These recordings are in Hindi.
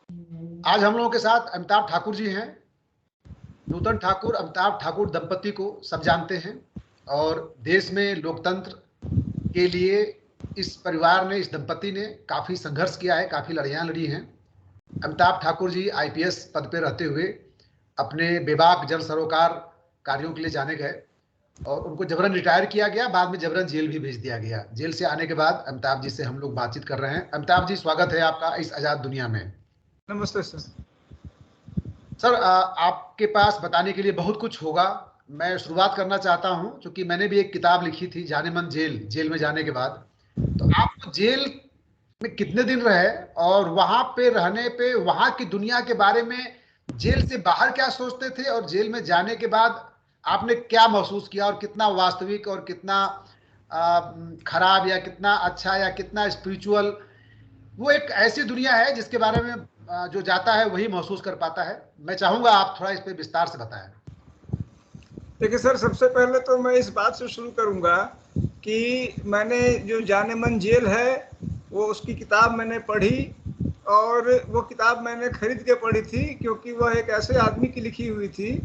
आज हम लोगों के साथ अमिताभ ठाकुर जी हैं। नूतन ठाकुर, अमिताभ ठाकुर दंपति को सब जानते हैं और देश में लोकतंत्र के लिए इस परिवार ने, इस दंपति ने काफ़ी संघर्ष किया है, काफ़ी लड़ाइयाँ लड़ी हैं। अमिताभ ठाकुर जी आईपीएस पद पे रहते हुए अपने बेबाक जन सरोकार कार्यों के लिए जाने गए और उनको जबरन रिटायर किया गया, बाद में जबरन जेल भी भेज दिया गया। जेल से आने के बाद अमिताभ जी से हम लोग बातचीत कर रहे हैं। अमिताभ जी, स्वागत है आपका इस आज़ाद दुनिया में। नमस्ते सर। सर, आपके पास बताने के लिए बहुत कुछ होगा। मैं शुरुआत करना चाहता हूं, क्योंकि मैंने भी एक किताब लिखी थी, जाने मन जेल, जेल में जाने के बाद। तो आप जेल में कितने दिन रहे और वहां पे रहने पे वहां की दुनिया के बारे में, जेल से बाहर क्या सोचते थे और जेल में जाने के बाद आपने क्या महसूस किया, और कितना वास्तविक और कितना खराब या कितना अच्छा या कितना स्पिरिचुअल। वो एक ऐसी दुनिया है जिसके बारे में जो जाता है वही महसूस कर पाता है। मैं चाहूंगा आप थोड़ा इस पे विस्तार से बताएं। देखिए सर, सबसे पहले तो मैं इस बात से शुरू करूंगा कि मैंने जो जाने मन जेल है वो उसकी किताब मैंने पढ़ी, और वो किताब मैंने खरीद के पढ़ी थी क्योंकि वह एक ऐसे आदमी की लिखी हुई थी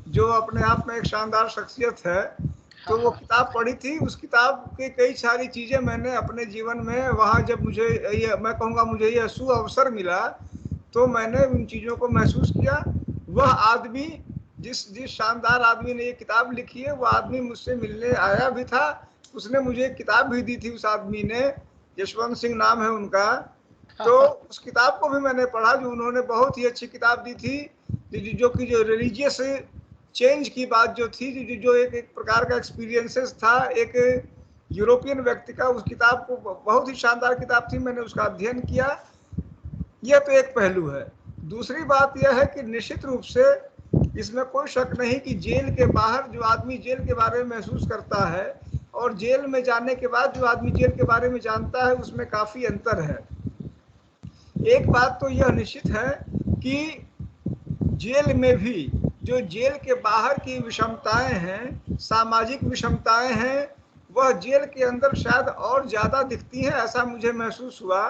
जो अपने आप में एक शानदार शख्सियत है। हाँ, तो वो हाँ। किताब पढ़ी थी, उस किताब की कई सारी चीज़ें मैंने अपने जीवन में वहाँ जब मुझे ये मैं कहूँगा मुझे ये सुअवसर मिला तो मैंने उन चीज़ों को महसूस किया। वह आदमी जिस जिस शानदार आदमी ने ये किताब लिखी है वो आदमी मुझसे मिलने आया भी था। उसने मुझे एक किताब भी दी थी, उस आदमी ने, यशवंत सिंह नाम है उनका। तो उस किताब को भी मैंने पढ़ा, जो उन्होंने बहुत ही अच्छी किताब दी थी, जो कि जो रिलीजियस चेंज की बात जो थी, जो एक प्रकार का एक्सपीरियंसेस था एक यूरोपियन व्यक्ति का। उस किताब को बहुत ही शानदार किताब थी, मैंने उसका अध्ययन किया। यह तो एक पहलू है। दूसरी बात यह है कि निश्चित रूप से इसमें कोई शक नहीं कि जेल के बाहर जो आदमी जेल के बारे में महसूस करता है और जेल में जाने के बाद जो आदमी जेल के बारे में जानता है उसमें काफ़ी अंतर है। एक बात तो यह निश्चित है कि जेल में भी जो जेल के बाहर की विषमताएं हैं, सामाजिक विषमताएं हैं, वह जेल के अंदर शायद और ज़्यादा दिखती हैं, ऐसा मुझे महसूस हुआ।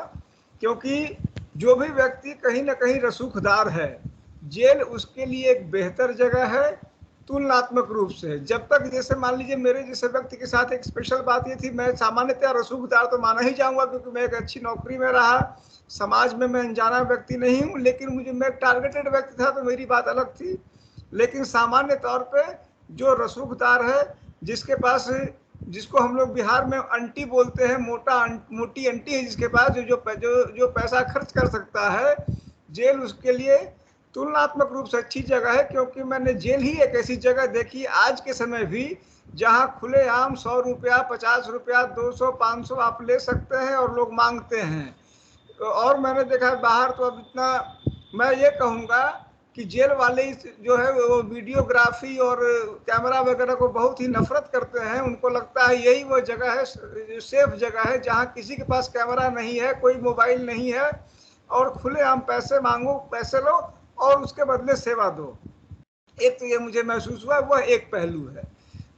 क्योंकि जो भी व्यक्ति कहीं ना कहीं रसूखदार है, जेल उसके लिए एक बेहतर जगह है तुलनात्मक रूप से। जब तक, जैसे मान लीजिए मेरे जैसे व्यक्ति के साथ एक स्पेशल बात ये थी, मैं सामान्यतः रसूखदार तो माना ही जाऊंगा क्योंकि मैं एक अच्छी नौकरी में रहा, समाज में मैं अनजाना व्यक्ति नहीं हूँ, लेकिन मैं एक टारगेटेड व्यक्ति था तो मेरी बात अलग थी। लेकिन सामान्य तौर पे जो रसूखदार है, जिसके पास, जिसको हम लोग बिहार में अंटी बोलते हैं, मोटी अंटी है जिसके पास, जो पैसा खर्च कर सकता है, जेल उसके लिए तुलनात्मक रूप से अच्छी जगह है। क्योंकि मैंने जेल ही एक ऐसी जगह देखी आज के समय भी जहां खुलेआम 100 रुपया, 50 रुपया, 200, 500 आप ले सकते हैं और लोग मांगते हैं। और मैंने देखा बाहर तो अब इतना, मैं ये कहूँगा कि जेल वाले जो है वो वीडियोग्राफी और कैमरा वगैरह को बहुत ही नफरत करते हैं। उनको लगता है यही वो जगह है, सेफ जगह है, जहाँ किसी के पास कैमरा नहीं है, कोई मोबाइल नहीं है, और खुलेआम पैसे मांगो, पैसे लो और उसके बदले सेवा दो। एक तो ये मुझे महसूस हुआ, वह एक पहलू है।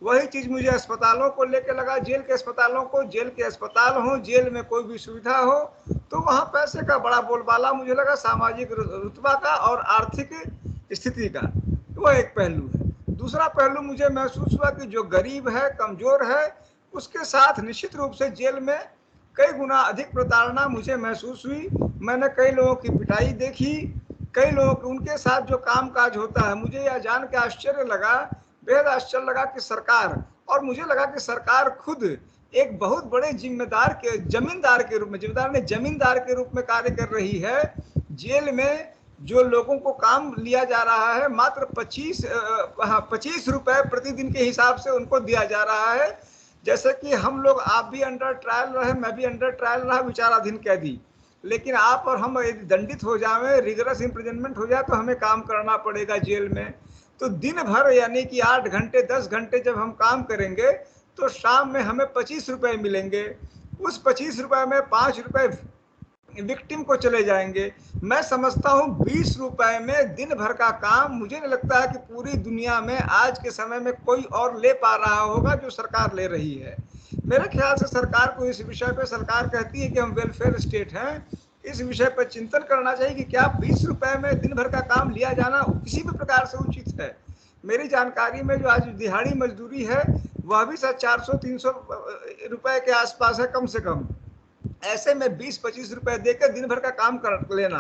वही चीज़ मुझे अस्पतालों को लेकर लगा, जेल के अस्पतालों को, जेल के अस्पताल हो, जेल में कोई भी सुविधा हो, तो वहाँ पैसे का बड़ा बोलबाला मुझे लगा, सामाजिक रुतबा का और आर्थिक स्थिति का। वह एक पहलू है। दूसरा पहलू मुझे महसूस हुआ कि जो गरीब है, कमज़ोर है, उसके साथ निश्चित रूप से जेल में कई गुना अधिक प्रताड़ना मुझे महसूस हुई। मैंने कई लोगों की पिटाई देखी, कई लोग उनके साथ जो काम काज होता है, मुझे यह जान के आश्चर्य लगा, बेहद आश्चर्य लगा कि सरकार, और मुझे लगा कि सरकार खुद एक बहुत बड़े जिम्मेदार के, जमींदार के रूप में, जिम्मेदार ने जमींदार के रूप में कार्य कर रही है। जेल में जो लोगों को काम लिया जा रहा है मात्र 25 रुपए प्रतिदिन के हिसाब से उनको दिया जा रहा है। जैसे कि हम लोग, आप भी अंडर ट्रायल रहे, मैं भी अंडर ट्रायल रहा, विचाराधीन कैदी, लेकिन आप और हम यदि दंडित हो जाए, रिगरस इम्प्रिजनमेंट हो जाए, तो हमें काम करना पड़ेगा जेल में। तो दिन भर यानी कि 8 घंटे 10 घंटे जब हम काम करेंगे तो शाम में हमें 25 रुपए मिलेंगे। उस 25 रुपए में 5 रुपए विक्टिम को चले जाएंगे। मैं समझता हूँ 20 रुपए में दिन भर का काम, मुझे नहीं लगता है कि पूरी दुनिया में आज के समय में कोई और ले पा रहा होगा जो सरकार ले रही है। मेरे ख्याल से सरकार को इस विषय पे, सरकार कहती है कि हम वेलफेयर स्टेट हैं, इस विषय पर चिंतन करना चाहिए कि क्या 20 रुपए में दिन भर का काम लिया जाना किसी भी प्रकार से उचित है। मेरी जानकारी में जो आज दिहाड़ी मजदूरी है वह भी शायद 400-300 रुपए के आसपास है कम से कम। ऐसे में 20-25 रुपए देकर दिन भर का काम कर लेना,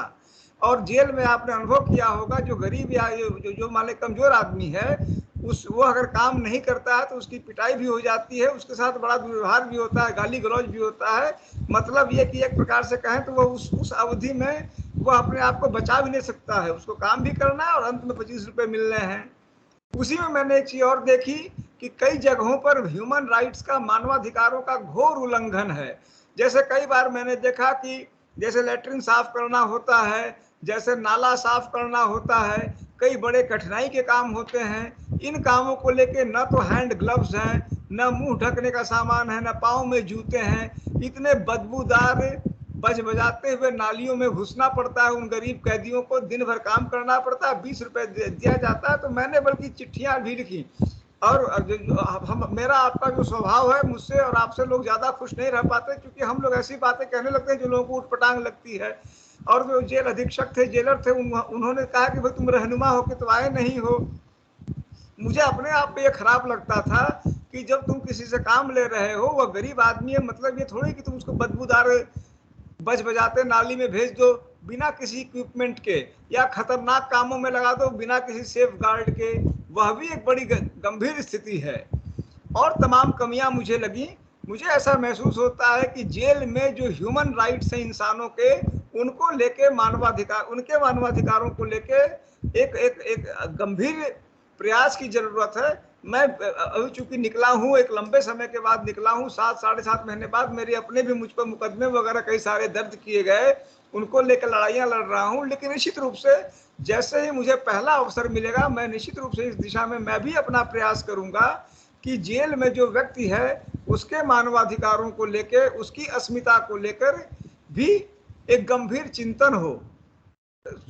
और जेल में आपने अनुभव किया होगा जो गरीब या जो मान लें कमजोर आदमी है, वो अगर काम नहीं करता है तो उसकी पिटाई भी हो जाती है, उसके साथ बड़ा दुर्व्यवहार भी होता है, गाली गलौज भी होता है। मतलब ये कि एक प्रकार से कहें तो वो उस अवधि में वो अपने आप को बचा भी नहीं सकता है, उसको काम भी करना है और अंत में 25 रुपए मिलने हैं। उसी में मैंने एक चीज और देखी कि कई जगहों पर ह्यूमन राइट्स का, मानवाधिकारों का घोर उल्लंघन है। जैसे कई बार मैंने देखा कि जैसे लैट्रिन साफ करना होता है, जैसे नाला साफ करना होता है, कई बड़े कठिनाई के काम होते हैं। इन कामों को लेके न तो हैंड ग्लव्स हैं, न मुंह ढकने का सामान है, न पाँव में जूते हैं। इतने बदबूदार बज बजाते हुए नालियों में घुसना पड़ता है उन गरीब कैदियों को, दिन भर काम करना पड़ता है, 20 रुपए दिया जाता है। तो मैंने बल्कि चिट्ठियां भी लिखी, और मेरा आपका जो स्वभाव है, मुझसे और आपसे लोग ज्यादा खुश नहीं रह पाते, क्योंकि हम लोग ऐसी बातें कहने लगते हैं जो लोगों को उठपटांग लगती है। और जो जेल अधीक्षक थे, जेलर थे, उन्होंने कहा कि भाई तुम रहनुमा हो के तो आए नहीं हो। मुझे अपने आप पे ये खराब लगता था कि जब तुम किसी से काम ले रहे हो, वह गरीब आदमी है, मतलब ये थोड़ी कि तुम उसको बदबूदार बज बजाते नाली में भेज दो बिना किसी इक्विपमेंट के, या खतरनाक कामों में लगा दो बिना किसी सेफ गार्ड के। वह भी एक बड़ी गंभीर स्थिति है। और तमाम कमियां मुझे लगी। मुझे ऐसा महसूस होता है कि जेल में जो ह्यूमन राइट्स हैं इंसानों के, उनको लेके मानवाधिकार, उनके मानवाधिकारों को लेके एक एक एक गंभीर प्रयास की जरूरत है। मैं अभी चूंकि निकला हूँ, एक लंबे समय के बाद निकला हूँ, 7-7.5 महीने बाद, मेरे अपने भी मुझ पर मुकदमे वगैरह कई सारे दर्ज किए गए, उनको लेकर लड़ाइयाँ लड़ रहा हूँ। लेकिन निश्चित रूप से जैसे ही मुझे पहला अवसर मिलेगा, मैं निश्चित रूप से इस दिशा में मैं भी अपना प्रयास करूंगा कि जेल में जो व्यक्ति है उसके मानवाधिकारों को लेकर, उसकी अस्मिता को लेकर भी एक गंभीर चिंतन हो।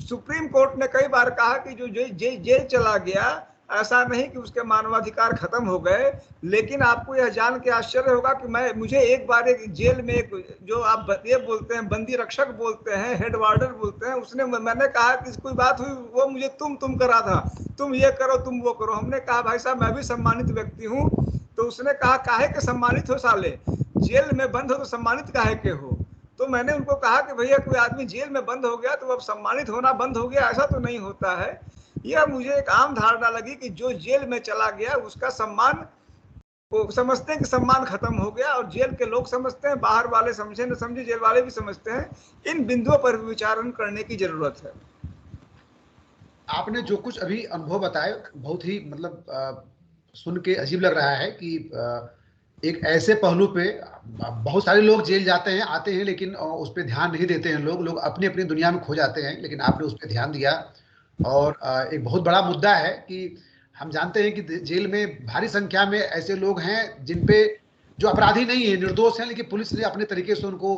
सुप्रीम कोर्ट ने कई बार कहा कि जो जेल चला गया, ऐसा नहीं कि उसके मानवाधिकार खत्म हो गए। लेकिन आपको यह जान के आश्चर्य होगा कि मुझे एक बार एक जेल में एक, जो आप ये बोलते हैं बंदी रक्षक बोलते हैं, हेड वार्डर बोलते हैं, उसने, मैंने कहा कि कोई बात हुई, वो मुझे तुम करा था, तुम ये करो, तुम वो करो। हमने कहा भाई साहब मैं भी सम्मानित व्यक्ति हूँ। तो उसने कहा काहे के सम्मानित हो साले, जेल में बंद हो तो सम्मानित काहे के हो। तो मैंने उनको कहा कि भैया कोई आदमी जेल में बंद हो गया तो अब सम्मानित होना बंद हो गया, ऐसा तो नहीं होता है। यह मुझे एक आम धारणा लगी कि जो जेल में चला गया उसका सम्मान, वो समझते हैं कि सम्मान खत्म हो गया, और जेल के लोग समझते हैं, बाहर वाले समझे न समझे, जेल वाले भी समझते हैं। इन बिंदुओं पर विचारण करने की जरूरत है। आपने जो कुछ अभी अनुभव बताए, बहुत ही मतलब सुन के अजीब लग रहा है कि एक ऐसे पहलू पे बहुत सारे लोग जेल जाते हैं, आते हैं, लेकिन उस पर ध्यान नहीं देते हैं। लोग अपनी अपनी दुनिया में खो जाते हैं, लेकिन आपने उस पर ध्यान दिया। और एक बहुत बड़ा मुद्दा है कि हम जानते हैं कि जेल में भारी संख्या में ऐसे लोग हैं जिन पे, जो अपराधी नहीं है, निर्दोष हैं, लेकिन पुलिस ने अपने तरीके से उनको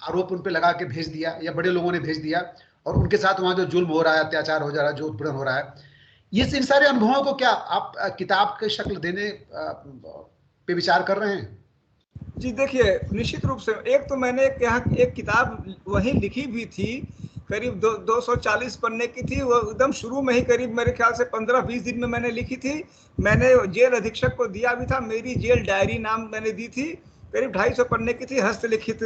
आरोप उन पे लगा के भेज दिया, या बड़े लोगों ने भेज दिया, और उनके साथ वहां जो जुल्म हो रहा है, अत्याचार हो जा रहा है, जो उत्पीड़न हो रहा है, ये इन सारे अनुभवों को क्या आप किताब के शक्ल देने पे विचार कर रहे हैं? जी देखिए, निश्चित रूप से एक तो मैंने एक किताब वहीं लिखी भी थी, करीब 240 पन्ने की थी। वो एकदम शुरू में ही, करीब मेरे ख्याल से 15-20 दिन में मैंने लिखी थी। मैंने जेल अधीक्षक को दिया भी था, मेरी जेल डायरी नाम मैंने दी थी, करीब 250 पन्ने की थी, हस्तलिखित।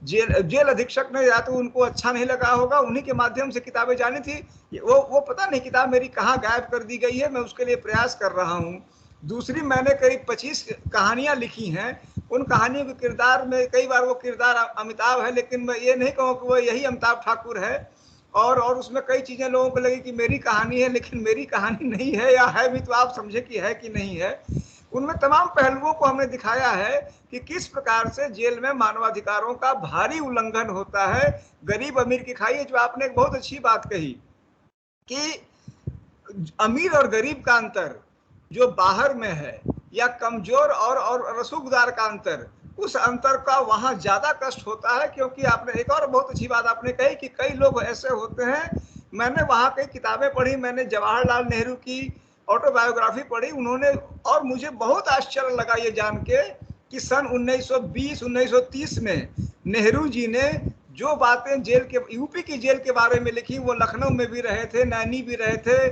जेल अधीक्षक ने, या तो उनको अच्छा नहीं लगा होगा, उन्हीं के माध्यम से किताबें जानी थी, वो पता नहीं किताब मेरी कहाँ गायब कर दी गई है, मैं उसके लिए प्रयास कर रहा हूँ। दूसरी, मैंने करीब 25 कहानियां लिखी हैं। उन कहानियों के किरदार में, कई बार वो किरदार अमिताभ है, लेकिन मैं ये नहीं कहूँ कि वो यही अमिताभ ठाकुर है। और उसमें कई चीजें लोगों को लगी कि मेरी कहानी है, लेकिन मेरी कहानी नहीं है, या है भी तो आप समझे कि है कि नहीं है। उनमें तमाम पहलुओं को हमने दिखाया है कि किस प्रकार से जेल में मानवाधिकारों का भारी उल्लंघन होता है। गरीब अमीर की खाई, जो आपने एक बहुत अच्छी बात कही कि अमीर और गरीब का अंतर जो बाहर में है, या कमजोर और रसूखदार का अंतर, उस अंतर का वहां ज्यादा कष्ट होता है। क्योंकि आपने एक और बहुत अच्छी बात आपने कही कि कई लोग ऐसे होते हैं, मैंने वहां कई किताबें पढ़ी, मैंने जवाहरलाल नेहरू की ऑटोबायोग्राफी पढ़ी उन्होंने, और मुझे बहुत आश्चर्य लगा ये जान के कि सन 1920-1930 में नेहरू जी ने जो बातें जेल के, यूपी की जेल के बारे में लिखी, वो लखनऊ में भी रहे थे, नैनी भी रहे थे,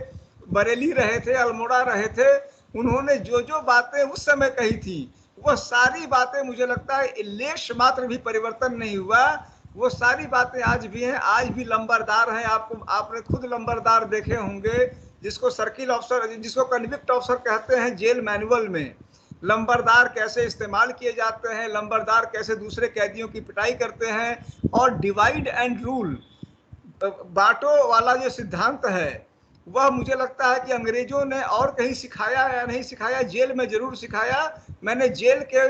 बरेली रहे थे, अल्मोड़ा रहे थे, उन्होंने जो जो बातें उस समय कही थी, वो सारी बातें मुझे लगता है लेश मात्र भी परिवर्तन नहीं हुआ। वो सारी बातें आज भी हैं, आज भी लंबरदार हैं। आपने खुद लंबरदार देखे होंगे, जिसको सर्किल ऑफिसर, जिसको कन्विक्ट ऑफिसर कहते हैं जेल मैनुअल में। लंबरदार कैसे इस्तेमाल किए जाते हैं, लंबरदार कैसे दूसरे कैदियों की पिटाई करते हैं, और डिवाइड एंड रूल, बांटो वाला जो सिद्धांत है, वह मुझे लगता है कि अंग्रेजों ने और कहीं सिखाया या नहीं सिखाया, जेल में जरूर सिखाया। मैंने जेल के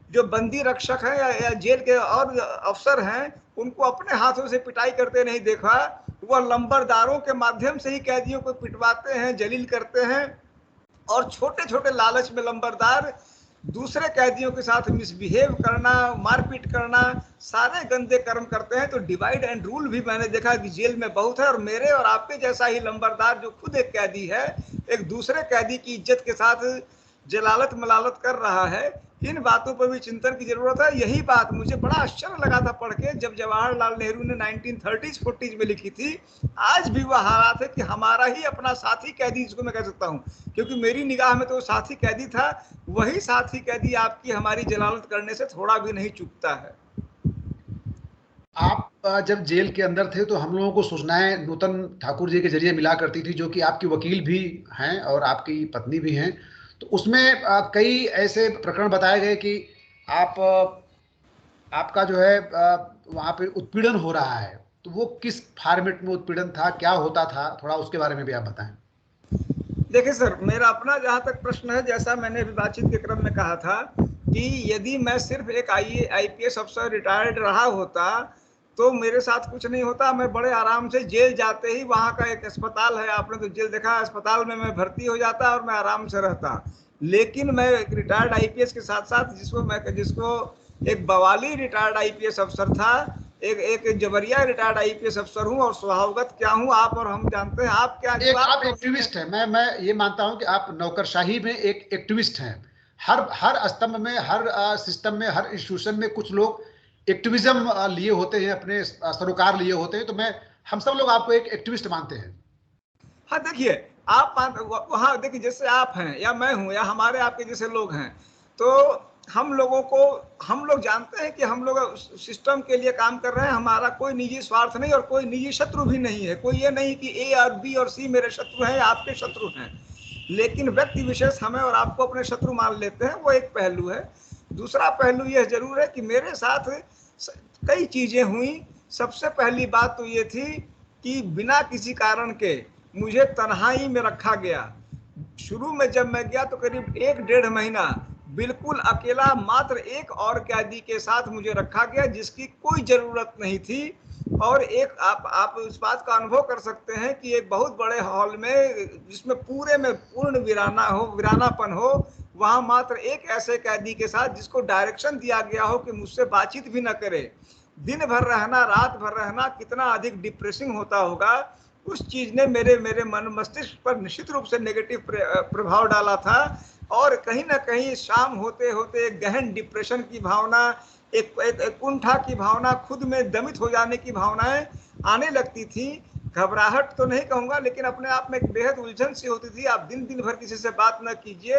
जो बंदी रक्षक हैं या जेल के और अफसर हैं, उनको अपने हाथों से पिटाई करते नहीं देखा। वह लंबरदारों के माध्यम से ही कैदियों को पिटवाते हैं, जलील करते हैं, और छोटे छोटे लालच में लंबरदार दूसरे कैदियों के साथ मिसबिहेव करना, मारपीट करना, सारे गंदे कर्म करते हैं। तो डिवाइड एंड रूल भी मैंने देखा कि जेल में बहुत है, और मेरे और आपके जैसा ही लंबरदार जो खुद एक कैदी है, एक दूसरे कैदी की इज्जत के साथ जलालत मलालत कर रहा है। इन बातों पर भी चिंतन की जरूरत है। यही बात मुझे बड़ा आश्चर्य लगा था पढ़ के, जब जवाहरलाल नेहरू ने 1930-40 में लिखी थी। आज भी वह हालात है कि हमारा ही अपना साथी कैदी, जिसको मैं कह सकता हूँ, क्योंकि मेरी निगाह में तो साथी कैदी था, वही साथी कैदी आपकी हमारी जलालत करने से थोड़ा भी नहीं चूकता है। आप जब जेल के अंदर थे तो हम लोगों को सूचनाएं नूतन ठाकुर जी के जरिए मिला करती थी, जो कि आपकी वकील भी हैं और आपकी पत्नी भी हैं। तो उसमें कई ऐसे प्रकरण बताए गए कि आप आपका जो है वहाँ पे उत्पीड़न हो रहा है। तो वो किस फॉर्मेट में उत्पीड़न था, क्या होता था, थोड़ा उसके बारे में भी आप बताएं। देखिए सर, मेरा अपना जहाँ तक प्रश्न है, जैसा मैंने अभी बातचीत के क्रम में कहा था कि यदि मैं सिर्फ एक IAS अफसर रिटायर्ड रहा होता तो मेरे साथ कुछ नहीं होता। मैं बड़े आराम से जेल जाते ही, वहाँ का एक अस्पताल है, आपने तो जेल देखा, अस्पताल में मैं भर्ती हो जाता और मैं आराम से रहता। लेकिन मैं एक रिटायर्ड IPS के साथ साथ जिसको एक बवाली रिटायर्ड IPS अफसर था, एक जबरिया रिटायर्ड IPS अफसर हूँ, और स्वभावगत क्या हूँ आप और हम जानते हैं। आप क्या, जो एक आप आप एक्टिविस्ट हैं। मैं ये मानता हूं कि आप नौकरशाही में एक एक्टिविस्ट हैं। हर स्तंभ में, हर सिस्टम में, हर इंस्टीट्यूशन में कुछ लोग एक्टिविज्म लिए होते हैं, अपने सरोकार लिए होते हैं। तो हम सब लोग आपको एक एक्टिविस्ट मानते हैं। हाँ देखिए, आप वहाँ देखिए, जैसे आप हैं या मैं हूँ या हमारे आपके जैसे लोग हैं, तो हम लोग जानते हैं कि हम लोग सिस्टम के लिए काम कर रहे हैं। हमारा कोई निजी स्वार्थ नहीं और कोई निजी शत्रु भी नहीं है। कोई ये नहीं कि A और B और C मेरे शत्रु हैं या आपके शत्रु हैं। लेकिन व्यक्ति विशेष हमें और आपको अपने शत्रु मान लेते हैं, वो एक पहलू है। दूसरा पहलू यह जरूर है कि मेरे साथ कई चीजें हुई। सबसे पहली बात तो ये थी कि बिना किसी कारण के मुझे तन्हाई में रखा गया। शुरू में जब मैं गया तो करीब 1-1.5 महीना बिल्कुल अकेला, मात्र एक और कैदी के साथ मुझे रखा गया, जिसकी कोई जरूरत नहीं थी। और एक आप इस बात का अनुभव कर सकते हैं कि एक बहुत बड़े हॉल में, जिसमें पूरे में पूर्ण वीरानापन हो, वहां मात्र एक ऐसे कैदी के साथ जिसको डायरेक्शन दिया गया हो कि मुझसे बातचीत भी न करे, दिन भर रहना, रात भर रहना, कितना अधिक डिप्रेसिंग होता होगा। उस चीज ने मेरे मन मस्तिष्क पर निश्चित रूप से नेगेटिव प्रभाव डाला था। और कहीं ना कहीं शाम होते होते एक गहन डिप्रेशन की भावना, एक कुंठा की भावना, खुद में दमित हो जाने की भावनाएं आने लगती थी। घबराहट तो नहीं कहूंगा, लेकिन अपने आप में एक बेहद उलझन सी होती थी। आप दिन दिन भर किसी से बात न कीजिए।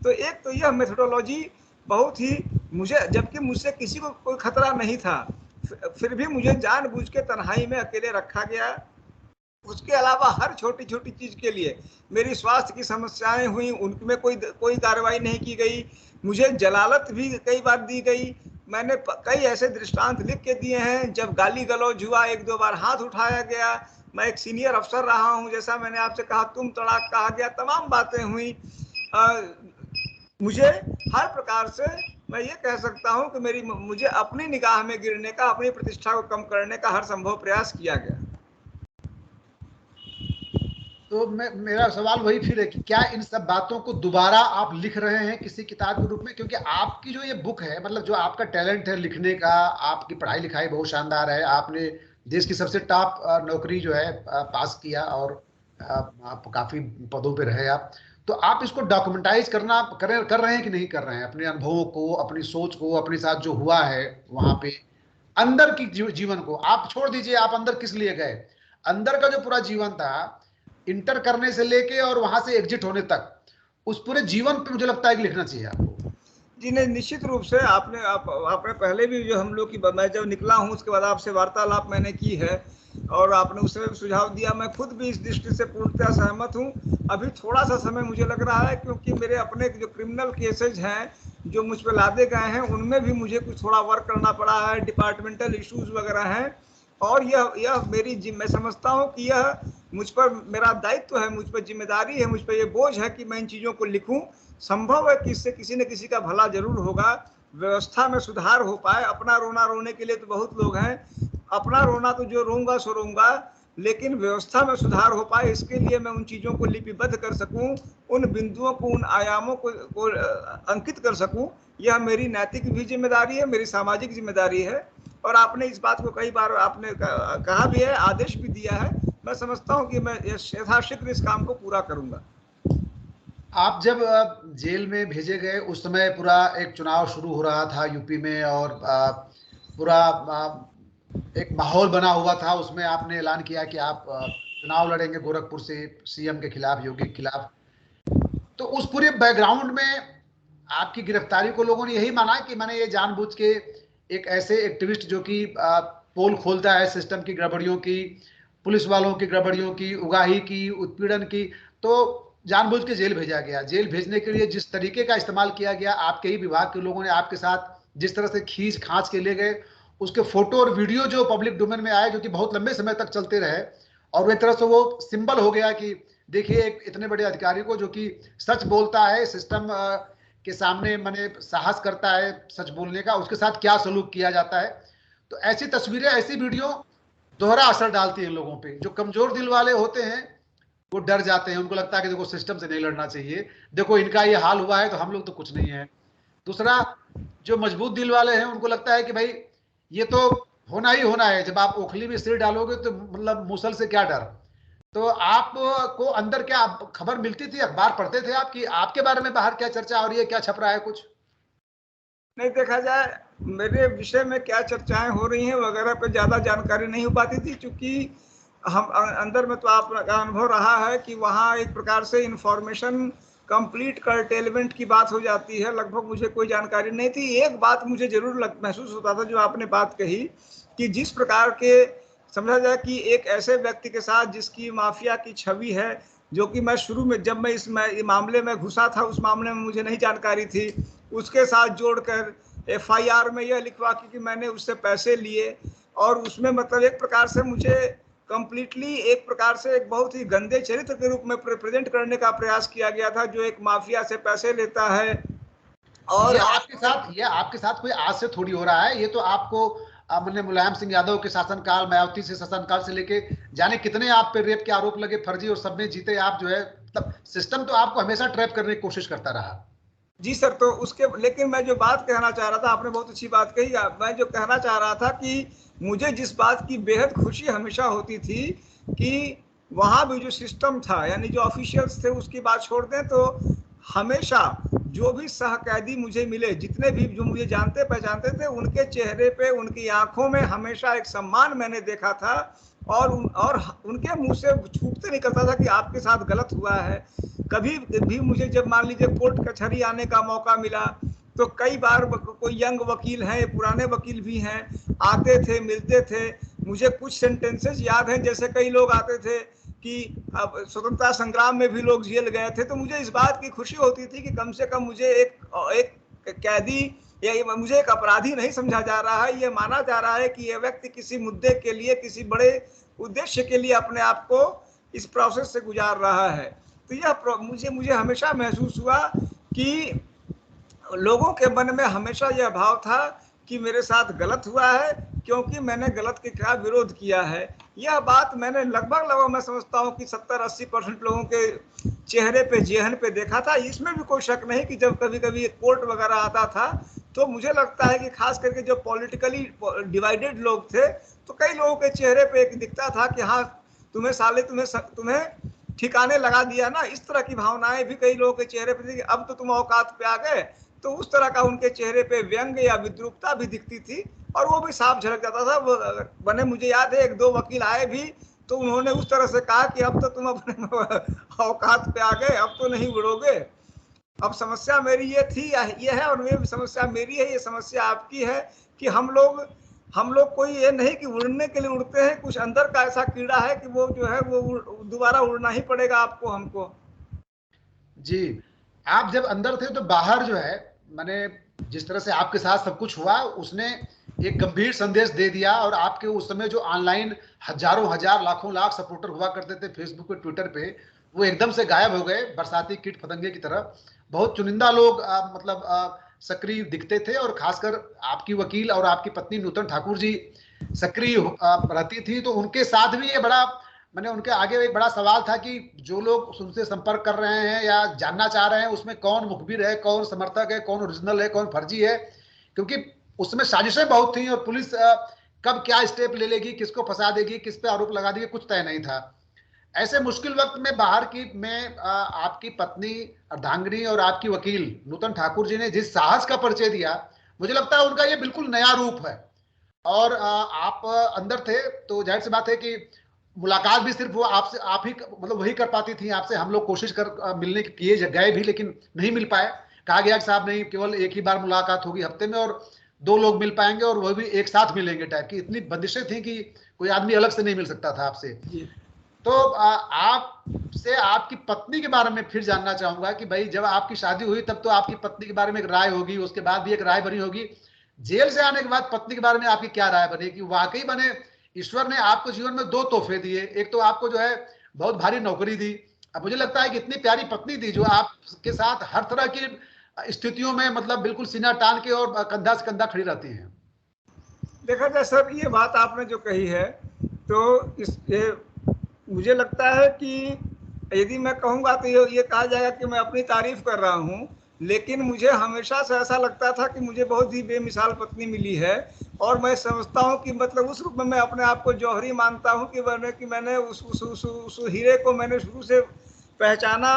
तो एक तो यह मेथोडोलॉजी बहुत ही, जबकि मुझसे किसी को कोई खतरा नहीं था, फिर भी मुझे जानबूझ के तन्हाई में अकेले रखा गया। उसके अलावा हर छोटी छोटी चीज के लिए मेरी स्वास्थ्य की समस्याएं हुई, उनमें कोई कार्रवाई नहीं की गई। मुझे जलालत भी कई बार दी गई। मैंने कई ऐसे दृष्टांत लिख के दिए हैं, जब गाली गलौज हुआ, 1-2 बार हाथ उठाया गया। मैं एक सीनियर अफसर रहा हूं, जैसा मैंने आपसे कहा, तुम तड़ाक कहा गया, तमाम बातें हुई। मुझे हर प्रकार से, मैं ये कह सकता हूं कि मुझे अपनी निगाह में गिरने का, अपनी प्रतिष्ठा को कम करने का हर संभव प्रयास किया गया। तो मेरा सवाल वही फिर है कि क्या इन सब बातों को दोबारा आप लिख रहे हैं किसी किताब के रूप में? क्योंकि आपकी जो ये बुक है, मतलब जो आपका टैलेंट है लिखने का, आपकी पढ़ाई लिखाई बहुत शानदार है, आपने देश की सबसे टॉप नौकरी जो है पास किया, और आप काफी पदों पे रहे आप। तो आप इसको डॉक्यूमेंटाइज कर रहे हैं कि नहीं कर रहे हैं? अपने अनुभवों को, अपनी सोच को, अपने साथ जो हुआ है वहां पे अंदर की जीवन को आप छोड़ दीजिए, आप अंदर किस लिए गए, अंदर का जो पूरा जीवन था, इंटर करने से लेके और वहां से एग्जिट होने तक, उस पूरे जीवन पे मुझे लगता है कि लिखना चाहिए आपको। जी नहीं, निश्चित रूप से आपने पहले भी जो हम लोग की, मैं जब निकला हूँ उसके बाद आपसे वार्तालाप मैंने की है और आपने उस समय सुझाव दिया, मैं खुद भी इस दृष्टि से पूर्णतः सहमत हूँ। अभी थोड़ा सा समय मुझे लग रहा है क्योंकि मेरे अपने जो क्रिमिनल केसेज हैं जो मुझ पर लादे गए हैं उनमें भी मुझे कुछ थोड़ा वर्क करना पड़ा है, डिपार्टमेंटल इश्यूज वगैरह हैं। और यह मेरी मैं समझता हूँ कि यह मुझ पर मेरा दायित्व है, मुझ पर जिम्मेदारी है, मुझ पर यह बोझ है कि मैं इन चीज़ों को लिखूं। संभव है कि इससे किसी न किसी का भला जरूर होगा, व्यवस्था में सुधार हो पाए। अपना रोना रोने के लिए तो बहुत लोग हैं, अपना रोना तो जो रोऊंगा सो रोऊंगा, लेकिन व्यवस्था में सुधार हो पाए इसके लिए मैं उन चीज़ों को लिपिबद्ध कर सकूं, उन बिंदुओं को, उन आयामों को अंकित कर सकूं, यह मेरी नैतिक भी जिम्मेदारी है, मेरी सामाजिक जिम्मेदारी है। और आपने इस बात को कई बार आपने कहा भी है, आदेश भी दिया है। मैं समझता हूं कि मैं यथाशीघ्र इस काम को पूरा करूंगा। आप जब जेल में भेजे गए उस समय पूरा एक चुनाव शुरू हो रहा था यूपी में, और पूरा एक माहौल बना हुआ था, उसमें आपने ऐलान किया कि आप चुनाव लड़ेंगे गोरखपुर से सीएम के खिलाफ, योगी के खिलाफ। तो उस पूरे बैकग्राउंड में आपकी गिरफ्तारी को लोगों ने यही माना कि मैंने ये जानबूझ के एक ऐसे एक्टिविस्ट जो कि पोल खोलता है सिस्टम की गड़बड़ियों की, पुलिस वालों की गड़बड़ियों की, उगाही की, उत्पीड़न की, तो जानबूझ के जेल भेजा गया। जेल भेजने के लिए जिस तरीके का इस्तेमाल किया गया, आपके ही विभाग के लोगों ने आपके साथ जिस तरह से खींच खांच के ले गए, उसके फोटो और वीडियो जो पब्लिक डोमेन में आए, जो कि बहुत लंबे समय तक चलते रहे, और वो एक तरह से वो सिंबल हो गया कि देखिए एक इतने बड़े अधिकारी को जो कि सच बोलता है, सिस्टम के सामने मैंने साहस करता है सच बोलने का, उसके साथ क्या सलूक किया जाता है। तो ऐसी तस्वीरें, ऐसी वीडियो दोहरा असर डालती है लोगों पे। जो कमजोर दिल वाले होते हैं वो डर जाते हैं, उनको लगता है कि देखो सिस्टम से नहीं लड़ना चाहिए, देखो इनका ये हाल हुआ है तो हम लोग तो कुछ नहीं है। दूसरा, जो मजबूत दिल वाले हैं उनको लगता है कि भाई ये तो होना ही होना है, जब आप ओखली में सिर डालोगे तो मतलब मूसल से क्या डर। तो आपको अंदर क्या खबर मिलती थी, अखबार पढ़ते थे आप, कि आपके बारे में बाहर क्या चर्चा हो रही है, क्या छप रहा है कुछ? नहीं, देखा जाए मेरे विषय में क्या चर्चाएं हो रही हैं वगैरह पे ज़्यादा जानकारी नहीं हो पाती थी, क्योंकि हम अंदर में तो आपका अनुभव रहा है कि वहाँ एक प्रकार से इंफॉर्मेशन कंप्लीट कर्टेलमेंट की बात हो जाती है, लगभग मुझे कोई जानकारी नहीं थी। एक बात मुझे जरूर महसूस होता था, जो आपने बात कही कि जिस प्रकार के समझा जाए कि एक ऐसे व्यक्ति के साथ जिसकी माफिया की छवि है, जो कि मैं शुरू में जब मैं इस मामले में घुसा था उस मामले में मुझे नहीं जानकारी थी, उसके साथ जोड़कर एफआईआर में यह लिखवा कि मैंने उससे पैसे लिए, और उसमें मतलब एक प्रकार से मुझे कंप्लीटली एक प्रकार से एक बहुत ही गंदे चरित्र के रूप में प्रेजेंट करने का प्रयास किया गया था, जो एक माफिया से पैसे लेता है। और ये आपके साथ कोई आज से थोड़ी हो रहा है, ये तो आपको मैंने मुलायम सिंह यादव के शासनकाल, मायावती से शासनकाल से लेके जाने कितने आप पे रेप के आरोप लगे फर्जी, और सब में जीते आप जो है, मतलब सिस्टम तो आपको हमेशा ट्रैप करने की कोशिश करता रहा। जी सर, तो उसके लेकिन मैं जो बात कहना चाह रहा था, आपने बहुत अच्छी बात कही, मैं जो कहना चाह रहा था कि मुझे जिस बात की बेहद खुशी हमेशा होती थी कि वहाँ भी जो सिस्टम था, यानी जो ऑफिशियल्स थे उसकी बात छोड़ दें, तो हमेशा जो भी सहकैदी मुझे मिले, जितने भी जो मुझे जानते पहचानते थे, उनके चेहरे पे, उनकी आंखों में हमेशा एक सम्मान मैंने देखा था, और उनके मुंह से छूटते निकलता था कि आपके साथ गलत हुआ है। कभी भी मुझे जब मान लीजिए कोर्ट कचहरी आने का मौका मिला, तो कई बार कोई यंग वकील हैं, पुराने वकील भी हैं, आते थे, मिलते थे। मुझे कुछ सेंटेंसेस याद हैं, जैसे कई लोग आते थे कि अब स्वतंत्रता संग्राम में भी लोग जेल गए थे, तो मुझे इस बात की खुशी होती थी कि कम से कम मुझे एक कैदी या मुझे एक अपराधी नहीं समझा जा रहा है, ये माना जा रहा है कि यह व्यक्ति किसी मुद्दे के लिए, किसी बड़े उद्देश्य के लिए अपने आप को इस प्रोसेस से गुजार रहा है। तो यह मुझे हमेशा महसूस हुआ कि लोगों के मन में हमेशा यह भाव था कि मेरे साथ गलत हुआ है, क्योंकि मैंने गलत के खिलाफ विरोध किया है। यह बात मैंने लगभग मैं समझता हूँ कि 70-80% लोगों के चेहरे पे, जेहन पे देखा था। इसमें भी कोई शक नहीं कि जब कभी कभी कोर्ट वगैरह आता था, तो मुझे लगता है कि खास करके जो पॉलिटिकली डिवाइडेड लोग थे, तो कई लोगों के चेहरे पे एक दिखता था कि हाँ, तुम्हें साले, तुम्हें ठिकाने लगा दिया ना, इस तरह की भावनाएं भी कई लोगों के चेहरे पे थी कि अब तो तुम औकात पे आ गए, तो उस तरह का उनके चेहरे पे व्यंग या विद्रूपता भी दिखती थी, और वो भी साफ झलक जाता था। वो बने मुझे याद है 1-2 वकील आए भी, तो उन्होंने उस तरह से कहा कि अब तो तुम अपने औकात पे आ गए, अब तो नहीं उड़ोगे। अब समस्या मेरी ये थी, ये है, और ये समस्या मेरी है, ये समस्या आपकी है कि हम लोग कोई ये नहीं कि उड़ने के लिए उड़ते हैं, कुछ अंदर का ऐसा कीड़ा है कि वो जो है वो दोबारा उड़ना ही पड़ेगा आपको, हमको। जी, आप जब अंदर थे तो बाहर जो है, माने जिस तरह से आपके साथ सब कुछ हुआ, उसने एक गंभीर संदेश दे दिया। और आपके उस समय जो ऑनलाइन हजारों हजार लाखों लाख सपोर्टर हुआ करते थे फेसबुक पे, ट्विटर पे, वो एकदम से गायब हो गए बरसाती कीट पतंगे की तरह। बहुत चुनिंदा लोग मतलब सक्रिय दिखते थे, और खासकर आपकी वकील और आपकी पत्नी नूतन ठाकुर जी सक्रिय रहती थी। तो उनके साथ भी ये बड़ा, मैंने उनके आगे एक बड़ा सवाल था कि जो लोग उनसे संपर्क कर रहे हैं या जानना चाह रहे हैं, उसमें कौन मुखबिर है, कौन समर्थक है, कौन ओरिजिनल है, कौन फर्जी है। क्योंकि उसमें साजिशें बहुत थी, और पुलिस कब क्या स्टेप ले लेगी, किसको फंसा देगी, किस पे आरोप लगा देगी, कुछ तय नहीं था। ऐसे मुश्किल वक्त में बाहर की में आपकी पत्नी अर्धांगिनी और आपकी वकील नूतन ठाकुर जी ने जिस साहस का परिचय दिया, मुझे लगता है उनका ये बिल्कुल नया रूप है। और आप अंदर थे तो जाहिर सी बात है कि मुलाकात भी सिर्फ वो आपसे, आप ही मतलब वही कर पाती थी आपसे। हम लोग कोशिश कर मिलने की किए, गए भी, लेकिन नहीं मिल पाए। कहा गया कि साहब नहीं, केवल एक ही बार मुलाकात होगी हफ्ते में, और 2 लोग मिल पाएंगे, और वह भी एक साथ मिलेंगे टाइप की इतनी बंदिशें थी कि कोई आदमी अलग से नहीं मिल सकता था आपसे। तो आपसे आपकी पत्नी के बारे में फिर जानना चाहूंगा कि भाई जब आपकी शादी हुई तब तो आपकी पत्नी के बारे में एक राय होगी, उसके बाद भी एक राय बनी होगी। जेल से आने के बाद पत्नी के बारे में आपकी क्या राय बनी कि वाकई बने ईश्वर ने आपको जीवन में 2 तोहफे दिए। एक तो आपको जो है बहुत भारी नौकरी दी, अब मुझे लगता है कि इतनी प्यारी पत्नी दी जो आपके साथ हर तरह की स्थितियों में मतलब बिल्कुल सीना तान के और कंधा से कंधा खड़ी रहती हैं। देखा जाए सर, ये बात आपने जो कही है, तो मुझे लगता है कि यदि मैं कहूँगा तो ये कहा जाएगा कि मैं अपनी तारीफ कर रहा हूँ, लेकिन मुझे हमेशा से ऐसा लगता था कि मुझे बहुत ही बेमिसाल पत्नी मिली है। और मैं समझता हूँ कि मतलब उस रूप में मैं अपने आप को जौहरी मानता हूँ कि मैंने उस हीरे को मैंने शुरू से पहचाना,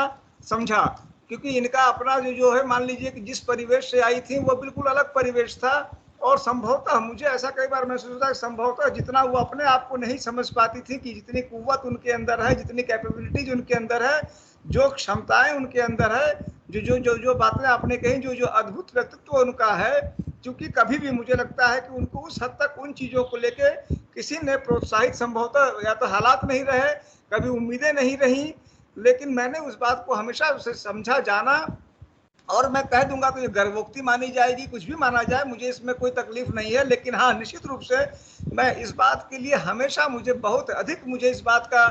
समझा। क्योंकि इनका अपना जो है, मान लीजिए कि जिस परिवेश से आई थी वो बिल्कुल अलग परिवेश था। और संभवतः मुझे ऐसा कई बार महसूस होता है, संभवतः जितना वो अपने आप को नहीं समझ पाती थी कि जितनी कुव्वत उनके अंदर है, जितनी कैपेबिलिटीज उनके अंदर है, जो क्षमताएं उनके अंदर है, जो बातें आपने कही, जो अद्भुत व्यक्तित्व उनका है, क्योंकि कभी भी मुझे लगता है कि उनको उस हद तक उन चीजों को लेके किसी ने प्रोत्साहित, संभवतः या तो हालात नहीं रहे, कभी उम्मीदें नहीं रही। लेकिन मैंने उस बात को हमेशा उसे समझा, जाना। और मैं कह दूंगा तो ये गर्भोक्ति मानी जाएगी, कुछ भी माना जाए, मुझे इसमें कोई तकलीफ नहीं है। लेकिन हाँ, निश्चित रूप से मैं इस बात के लिए हमेशा, मुझे बहुत अधिक मुझे इस बात का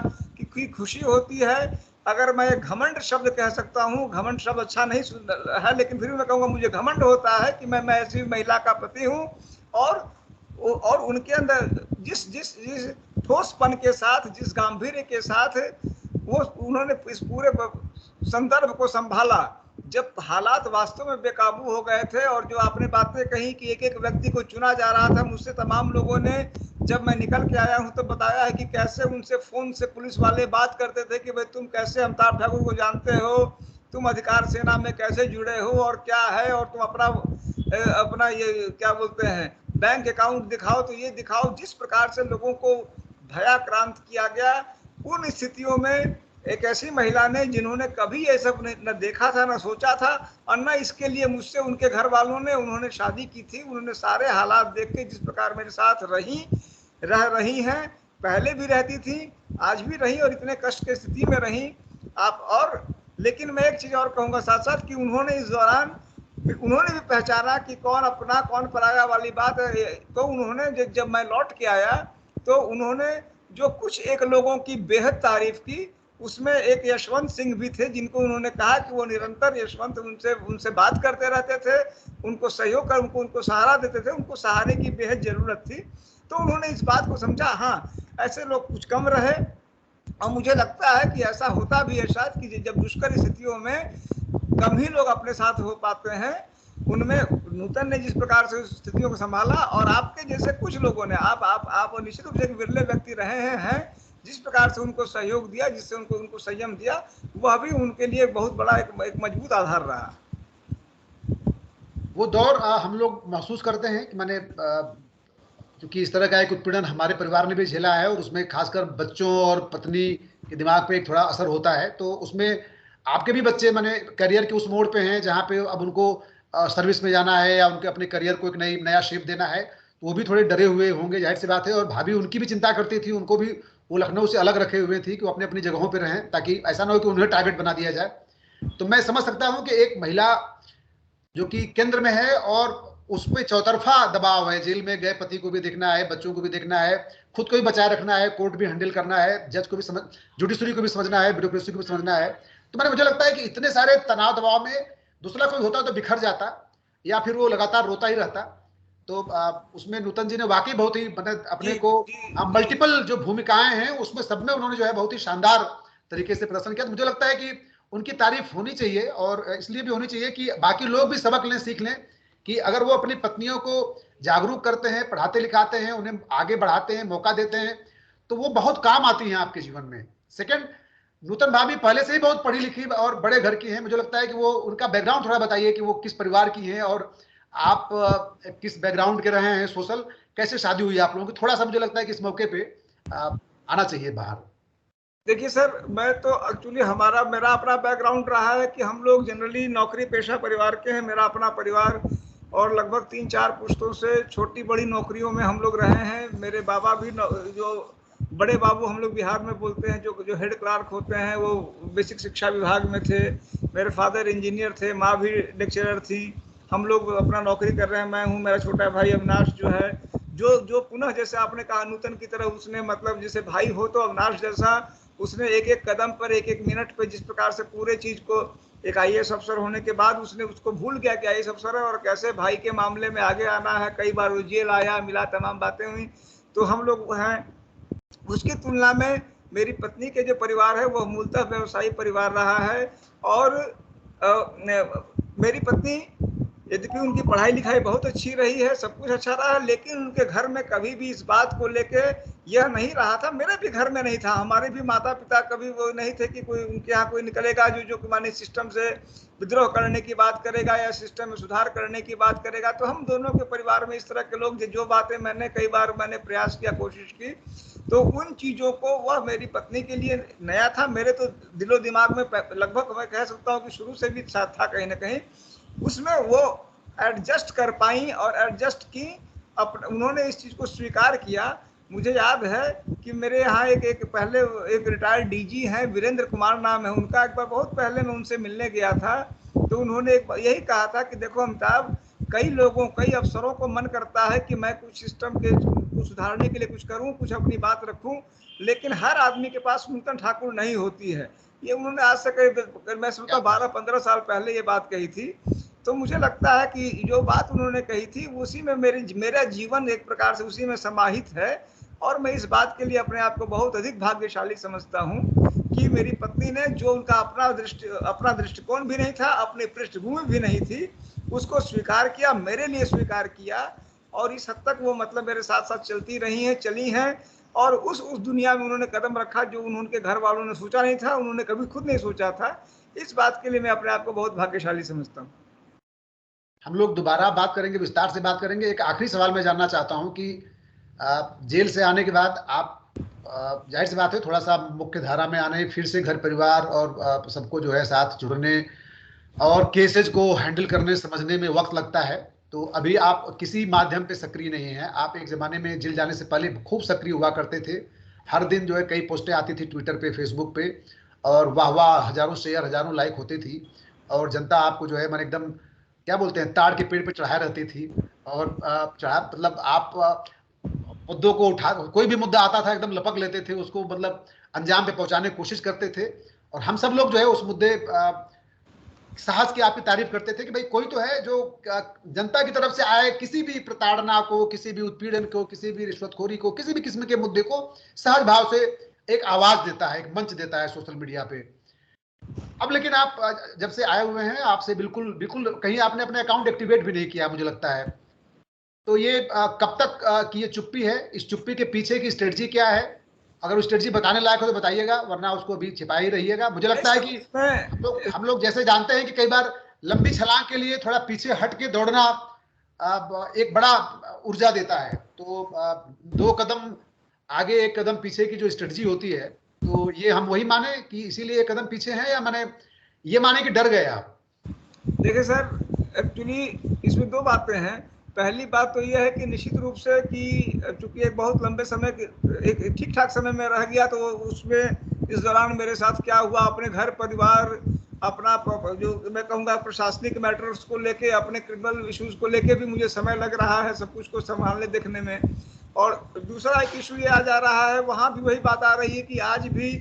की खुशी होती है। अगर मैं घमंड शब्द कह सकता हूँ, घमंड शब्द अच्छा नहीं है, लेकिन फिर भी मैं कहूँगा मुझे घमंड होता है कि मैं ऐसी महिला का पति हूँ। और उनके अंदर जिस ठोसपन के साथ, जिस गांधीर्य के साथ वो उन्होंने इस पूरे संदर्भ को संभाला, जब हालात वास्तव में बेकाबू हो गए थे। और जो आपने बातें कही कि एक एक व्यक्ति को चुना जा रहा था, मुझसे तमाम लोगों ने, जब मैं निकल के आया हूं तो बताया है कि कैसे उनसे फोन से पुलिस वाले बात करते थे कि भाई तुम कैसे अमिताभ ठाकुर को जानते हो, तुम अधिकार सेना में कैसे जुड़े हो, और क्या है, और तुम अपना ये क्या बोलते हैं बैंक अकाउंट दिखाओ, तो ये दिखाओ। जिस प्रकार से लोगों को भयाक्रांत किया गया उन स्थितियों में, एक ऐसी महिला ने जिन्होंने कभी ये सब न देखा था, न सोचा था, और न इसके लिए मुझसे उनके घर वालों ने, उन्होंने शादी की थी, उन्होंने सारे हालात देख के जिस प्रकार मेरे साथ रह रही हैं, पहले भी रहती थी, आज भी रही, और इतने कष्ट की स्थिति में रही आप। और लेकिन मैं एक चीज और कहूंगा साथ साथ कि उन्होंने इस दौरान उन्होंने भी पहचाना कि कौन अपना कौन पराया वाली बात है। तो उन्होंने जब मैं लौट के आया तो उन्होंने जो कुछ एक लोगों की बेहद तारीफ की, उसमें एक यशवंत सिंह भी थे, जिनको उन्होंने कहा कि वो निरंतर यशवंत उनसे बात करते रहते थे, उनको सहयोग कर, उनको सहारा देते थे, उनको सहारे की बेहद जरूरत थी। तो उन्होंने इस बात को समझा। हाँ, ऐसे लोग कुछ कम रहे, और मुझे लगता है कि ऐसा होता भी है शायद कि जब दुष्कर स्थितियों में कम ही लोग अपने साथ हो पाते हैं, उनमें नूतन ने जिस प्रकार से स्थितियों को संभाला, और आपके जैसे कुछ लोगों ने, आप निश्चित रूप से एक विरले व्यक्ति रहे हैं, जिस प्रकार से उनको सहयोग दिया, जिससे उनको संयम दिया, वह भी उनके लिए बहुत बड़ा एक मजबूत आधार रहा। वो दौर हम लोग महसूस करते हैं कि मैंने क्योंकि इस तरह का एक उत्पीड़न हमारे परिवार ने भी झेला है, और उसमें खासकर बच्चों और पत्नी के दिमाग पे एक थोड़ा असर होता है। तो उसमें आपके भी बच्चे माने करियर के उस मोड़ पे हैं जहाँ पे अब उनको सर्विस में जाना है या उनके अपने करियर को एक नया शेप देना है, तो वो भी थोड़े डरे हुए होंगे, जाहिर सी बात है। और भाभी उनकी भी चिंता करती थी, उनको भी वो लखनऊ से अलग रखे हुए थी कि वो अपनी अपनी जगहों पे रहें, ताकि ऐसा ना हो कि उन्हें टारगेट बना दिया जाए। तो मैं समझ सकता हूँ कि एक महिला जो कि केंद्र में है और उस पे चौतरफा दबाव है, जेल में गए पति को भी देखना है, बच्चों को भी देखना है, खुद को भी बचाए रखना है, कोर्ट भी हैंडल करना है, जज को भी समझ, जुडिशरी को भी समझना है, ब्यूरोक्रेसी को भी समझना है। तो मैंने मुझे लगता है कि इतने सारे तनाव दबाव में दूसरा कोई होता तो बिखर जाता, या फिर वो लगातार रोता ही रहता। तो उसमें नूतन जी ने वाकई बहुत ही मतलब अपने जी को जी जी मल्टीपल जो भूमिकाएं हैं उसमें सब में उन्होंने जो है बहुत ही शानदार तरीके से प्रदर्शन किया। तो मुझे लगता है कि उनकी तारीफ होनी चाहिए, और इसलिए भी होनी चाहिए कि बाकी लोग भी सबक लें, सीख लें कि अगर वो अपनी पत्नियों को जागरूक करते हैं, पढ़ाते लिखाते हैं, उन्हें आगे बढ़ाते हैं, मौका देते हैं, तो वो बहुत काम आती हैं आपके जीवन में। सेकंड, नूतन भाभी पहले से ही बहुत पढ़ी लिखी और बड़े घर की हैं। मुझे लगता है कि वो उनका बैकग्राउंड थोड़ा बताइए कि वो किस परिवार की हैं, और आप किस बैकग्राउंड के रहे हैं, सोशल कैसे शादी हुई आप लोगों की। थोड़ा सा मुझे लगता है कि इस मौके पे आना चाहिए बाहर। देखिए सर, मैं तो एक्चुअली हमारा मेरा अपना बैकग्राउंड रहा है कि हम लोग जनरली नौकरी पेशा परिवार के हैं। मेरा अपना परिवार और लगभग 3-4 पुश्तों से छोटी बड़ी नौकरियों में हम लोग रहे हैं। मेरे बाबा भी जो बड़े बाबू हम लोग बिहार में बोलते हैं, जो जो हेड क्लार्क होते हैं, वो बेसिक शिक्षा विभाग में थे। मेरे फादर इंजीनियर थे, माँ भी लेक्चरर थी। हम लोग अपना नौकरी कर रहे हैं। मैं हूँ, मेरा छोटा भाई अविनाश जो है, जो जो पुनः जैसे आपने कहा नूतन की तरह उसने मतलब जैसे भाई हो तो अविनाश जैसा उसने एक एक कदम पर एक एक मिनट पर जिस प्रकार से पूरे चीज को, एक आईएएस अफसर होने के बाद उसने उसको भूल गया कि आईएएस अफसर है और कैसे भाई के मामले में आगे आना है। कई बार वो जेल आया, मिला, तमाम बातें हुई। तो हम लोग हैं। उसकी तुलना में मेरी पत्नी के जो परिवार है वो मूलतः व्यवसायी परिवार रहा है। और मेरी पत्नी, यद्यपि उनकी पढ़ाई लिखाई बहुत अच्छी रही है, सब कुछ अच्छा रहा, लेकिन उनके घर में कभी भी इस बात को लेके यह नहीं रहा था। मेरे भी घर में नहीं था। हमारे भी माता पिता कभी वो नहीं थे कि कोई उनके यहाँ कोई निकलेगा जो माने सिस्टम से विद्रोह करने की बात करेगा या सिस्टम में सुधार करने की बात करेगा। तो हम दोनों के परिवार में इस तरह के लोग, जो बातें मैंने कई बार प्रयास किया, कोशिश की, तो उन चीजों को वह मेरी पत्नी के लिए नया था। मेरे तो दिलो दिमाग में लगभग मैं कह सकता हूँ कि शुरू से भी था कहीं ना कहीं। उसमें वो एडजस्ट कर पाई और एडजस्ट की। उन्होंने इस चीज को स्वीकार किया। मुझे याद है कि मेरे यहाँ एक पहले एक रिटायर्ड डीजी हैं, वीरेंद्र कुमार नाम है उनका। एक बार बहुत पहले मैं उनसे मिलने गया था, तो उन्होंने यही कहा था कि देखो अमिताभ, कई अफसरों को मन करता है कि मैं कुछ सिस्टम के को सुधारने के लिए कुछ करूं, कुछ अपनी बात रखूं, लेकिन हर आदमी के पास नूतन ठाकुर नहीं होती है। ये उन्होंने आज से मैं सोचता 12-15 साल पहले ये बात कही थी। तो मुझे लगता है कि जो बात उन्होंने कही थी उसी में मेरा जीवन एक प्रकार से उसी में समाहित है। और मैं इस बात के लिए अपने आप को बहुत अधिक भाग्यशाली समझता हूँ कि मेरी पत्नी ने, जो उनका अपना दृष्टिकोण भी नहीं था, अपनी पृष्ठभूमि भी नहीं थी, उसको स्वीकार किया, मेरे लिए स्वीकार किया। और इस हद तक वो मतलब मेरे साथ साथ चलती रही हैं, चली हैं। और उस दुनिया में उन्होंने कदम रखा जो उनके घर वालों ने सोचा नहीं था, उन्होंने कभी खुद नहीं सोचा था। इस बात के लिए मैं अपने आप को बहुत भाग्यशाली समझता हूँ। हम लोग दोबारा बात करेंगे, विस्तार से बात करेंगे। एक आखिरी सवाल मैं जानना चाहता हूं कि जेल से आने के बाद आप, जाहिर सी बात है, थोड़ा सा मुख्य धारा में आने, फिर से घर परिवार और सबको जो है साथ जुड़ने और केसेज को हैंडल करने समझने में वक्त लगता है। तो अभी आप किसी माध्यम पे सक्रिय नहीं हैं। आप एक जमाने में जेल जाने से पहले खूब सक्रिय हुआ करते थे। हर दिन जो है कई पोस्टें आती थी ट्विटर पे, फेसबुक पे, और वाह वाह, हजारों शेयर, हजारों लाइक होती थी, और जनता आपको जो है, मैंने एकदम क्या बोलते हैं, ताड़ के पेड़ पे चढ़ाए रहती थी। और चढ़ा मतलब आप मुद्दों को उठा, कोई भी मुद्दा आता था एकदम लपक लेते थे उसको, मतलब अंजाम पे पहुंचाने की कोशिश करते थे। और हम सब लोग जो है उस मुद्दे साहस की आपकी तारीफ करते थे कि भाई कोई तो है जो जनता की तरफ से आए किसी भी प्रताड़ना को, किसी भी उत्पीड़न को, किसी भी रिश्वतखोरी को, किसी भी किस्म के मुद्दे को सहज भाव से एक आवाज देता है, एक मंच देता है सोशल मीडिया पे। अब लेकिन आप जब से आए हुए हैं, आपसे बिल्कुल बिल्कुल कहीं आपने अपने अकाउंट एक्टिवेट भी नहीं किया मुझे लगता है। तो ये कब तक की ये चुप्पी है? इस चुप्पी के पीछे की स्ट्रेटजी क्या है? अगर वो स्ट्रेटजी बताने लायक हो तो बताइएगा, वरना उसको भी छिपा ही रहिएगा। मुझे लगता है कि मैं हम लोग जैसे जानते हैं कि कई बार लंबी छलांग के लिए थोड़ा पीछे हट के दौड़ना एक बड़ा ऊर्जा देता है। तो 2 कदम आगे 1 कदम पीछे की जो स्ट्रेटजी होती है, तो ये हम वही माने कि इसीलिए 1 कदम पीछे हैं, या माने ये माने कि डर गए आप? देखिए सर, एक्चुअली इसमें 2 बातें हैं। पहली बात तो यह है कि निश्चित रूप से कि चूंकि एक बहुत लंबे समय एक ठीक ठाक समय में रह गया, तो उसमें इस दौरान मेरे साथ क्या हुआ, अपने घर परिवार, अपना जो मैं कहूँगा प्रशासनिक मैटर्स को लेके, अपने क्रिमिनल इश्यूज को लेके भी मुझे समय लग रहा है सब कुछ को संभालने देखने में। और दूसरा एक इशू ये आ जा रहा है, वहाँ भी वही बात आ रही है कि आज भी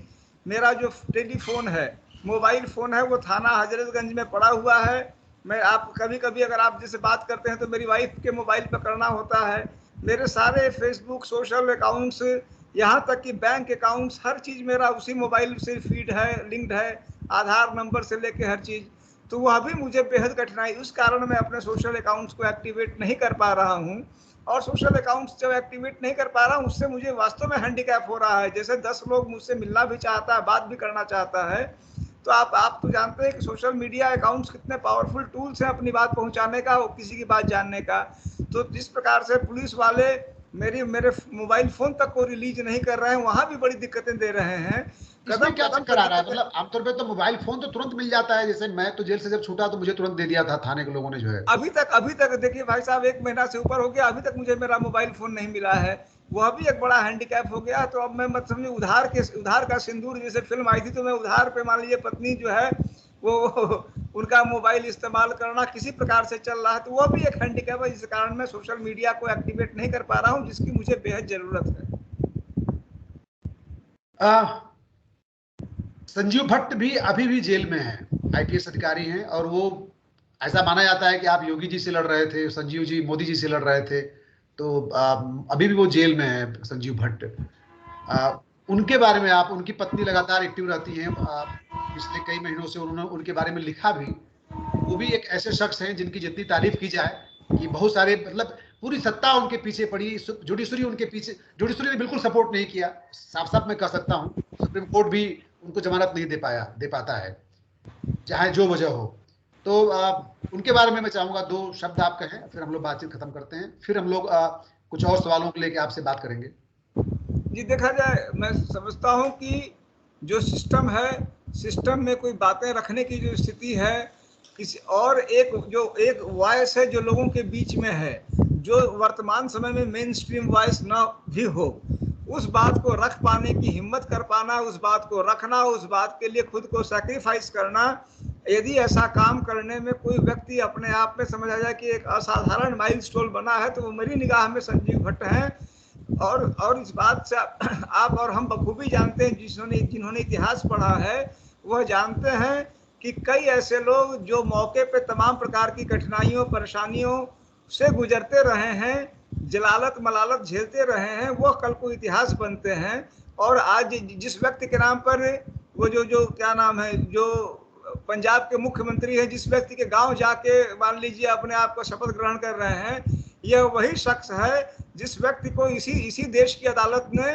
मेरा जो टेलीफोन है, मोबाइल फ़ोन है, वो थाना हजरतगंज में पड़ा हुआ है। मैं आप कभी कभी अगर आप जैसे बात करते हैं तो मेरी वाइफ के मोबाइल पर करना होता है। मेरे सारे फेसबुक सोशल अकाउंट्स, यहाँ तक कि बैंक अकाउंट्स, हर चीज़ मेरा उसी मोबाइल से फीड है, लिंक्ड है, आधार नंबर से लेके हर चीज़। तो वह भी मुझे बेहद कठिनाई, उस कारण मैं अपने सोशल अकाउंट्स को एक्टिवेट नहीं कर पा रहा हूँ। और सोशल अकाउंट्स जब एक्टिवेट नहीं कर पा रहा हूँ, उससे मुझे वास्तव में हैंडीकैप हो रहा है। जैसे 10 लोग मुझसे मिलना भी चाहता है, बात भी करना चाहता है, तो आप तो जानते हैं कि सोशल मीडिया अकाउंट्स कितने पावरफुल टूल्स हैं अपनी बात पहुंचाने का, किसी की बात जानने का। तो जिस प्रकार से पुलिस वाले मेरे मोबाइल फोन तक को रिलीज नहीं कर रहे हैं, वहां भी बड़ी दिक्कतें दे रहे हैं। इसमें कदम क्या कदम चक्कर पर आ रहा है? दिक्कतें। मतलब आमतौर पे तो मोबाइल फोन तो तुरंत मिल जाता है, जैसे मैं तो जेल से जब छूटा तो मुझे तुरंत दे दिया था थाने के लोगों ने जो है। अभी तक देखिए भाई साहब, 1 महीना से ऊपर हो गया, अभी तक मुझे मेरा मोबाइल फोन नहीं मिला है। वह भी एक बड़ा हैंडीकैप हो गया। तो अब मैं मत समझिए, उधार का सिंदूर जैसे फिल्म आई थी, तो मैं उधार पे मान लीजिए पत्नी जो है वो उनका मोबाइल इस्तेमाल करना किसी प्रकार से चल रहा है। तो वह भी एक हैंडीकैप है, जिस कारण मैं सोशल मीडिया को एक्टिवेट नहीं कर पा रहा हूँ, जिसकी मुझे बेहद जरूरत है। संजीव भट्ट भी अभी भी जेल में है, आईपीएस अधिकारी हैं, और वो ऐसा माना जाता है कि आप योगी जी से लड़ रहे थे, संजीव जी मोदी जी से लड़ रहे थे। तो अभी भी वो जेल में है संजीव भट्ट। उनके बारे में आप, उनकी पत्नी लगातार एक्टिव रहती हैं, पिछले कई महीनों से उन्होंने उनके बारे में लिखा भी। वो भी एक ऐसे शख्स हैं जिनकी जितनी तारीफ की जाए कि बहुत सारे, मतलब पूरी सत्ता उनके पीछे पड़ी, जुडिशरी उनके पीछे, जुडिशरी ने बिल्कुल सपोर्ट नहीं किया, साफ साफ मैं कह सकता हूं। सुप्रीम कोर्ट भी उनको जमानत नहीं दे पाता है, चाहे जो वजह हो। तो उनके बारे में मैं चाहूंगा 2 शब्द आप कहें, फिर हम लोग बातचीत खत्म करते हैं, फिर हम लोग कुछ और सवालों को लेकर आपसे बात करेंगे। जी, देखा जाए, मैं समझता हूँ कि जो सिस्टम है, सिस्टम में कोई बातें रखने की जो स्थिति है, किसी और एक वॉइस है जो लोगों के बीच में है, जो वर्तमान समय में मेन स्ट्रीम वॉइस ना भी हो, उस बात को रख पाने की हिम्मत कर पाना, उस बात को रखना, उस बात के लिए खुद को सैक्रिफाइस करना। यदि ऐसा काम करने में कोई व्यक्ति अपने आप में समझ आ जाए कि एक असाधारण माइलस्टोन बना है, तो वो मेरी निगाह में संजीव भट्ट हैं। और इस बात से आप और हम बखूबी जानते हैं, जिन्होंने इतिहास पढ़ा है, वह जानते हैं कि कई ऐसे लोग जो मौके पे तमाम प्रकार की कठिनाइयों परेशानियों से गुजरते रहे हैं, जलालत मलालत झेलते रहे हैं, वह कल को इतिहास बनते हैं। और आज जिस व्यक्ति के नाम पर वो जो क्या नाम है, जो पंजाब के मुख्यमंत्री हैं, जिस व्यक्ति के गांव जाके मान लीजिए अपने आप को शपथ ग्रहण कर रहे हैं, यह वही शख्स है जिस व्यक्ति को इसी देश की अदालत ने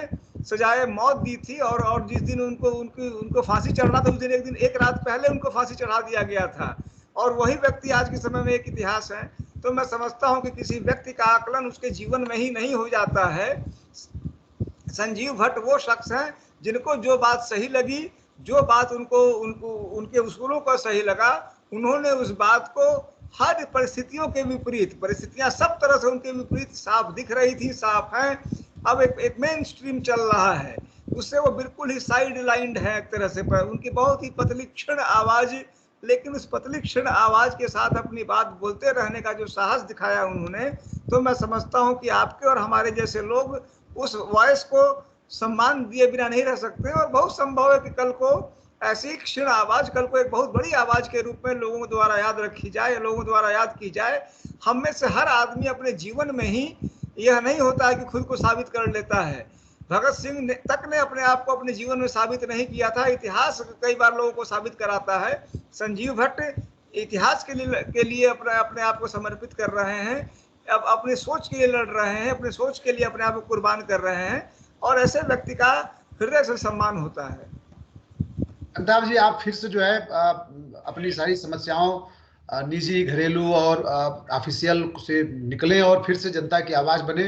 सजाए मौत दी थी। और जिस दिन उनको फांसी चढ़ना था, उस दिन एक रात पहले उनको फांसी चढ़ा दिया गया था। और वही व्यक्ति आज के समय में एक इतिहास है। तो मैं समझता हूं कि किसी व्यक्ति का आकलन उसके जीवन में ही नहीं हो जाता है। संजीव भट्ट वो शख्स हैं जिनको जो बात सही लगी, जो बात उनके उसूलों का सही लगा, उन्होंने उस बात को हर परिस्थितियों के विपरीत, परिस्थितियां सब तरह से उनके विपरीत साफ दिख रही थी, साफ हैं। अब एक मेन स्ट्रीम चल रहा है, उससे वो बिल्कुल ही साइड लाइंड है एक तरह से। पर उनकी बहुत ही पतली क्षण आवाज, लेकिन उस पतली क्षण आवाज के साथ अपनी बात बोलते रहने का जो साहस दिखाया उन्होंने, तो मैं समझता हूं कि आपके और हमारे जैसे लोग उस वॉइस को सम्मान दिए बिना नहीं रह सकते। और बहुत संभव है कि कल को ऐसी क्षीण आवाज कल को एक बहुत बड़ी आवाज के रूप में लोगों द्वारा याद रखी जाए, लोगों द्वारा याद की जाए। हम में से हर आदमी अपने जीवन में ही, यह नहीं होता है कि खुद को साबित कर लेता है। भगत सिंह तक ने अपने आप को अपने जीवन में साबित नहीं किया था, इतिहास कई बार लोगों को साबित कराता है। संजीव भट्ट इतिहास के लिए अपने आप को समर्पित कर रहे हैं, अब अपनी सोच के लिए लड़ रहे हैं, अपनी सोच के लिए अपने आप को कुर्बान कर रहे हैं, और ऐसे व्यक्ति का हृदय से सम्मान होता है। अमिताभ जी, आप फिर से जो है अपनी सारी समस्याओं निजी, घरेलू और ऑफिशियल से निकलें और फिर से जनता की आवाज बने,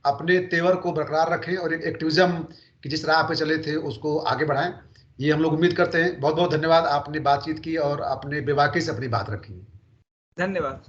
अपने तेवर को बरकरार रखें और एक एक्टिविज्म की जिस राह पे चले थे उसको आगे बढ़ाएं। ये हम लोग उम्मीद करते हैं। बहुत बहुत धन्यवाद, आपने बातचीत की और आपने बेबाकी से अपनी बात रखी। धन्यवाद।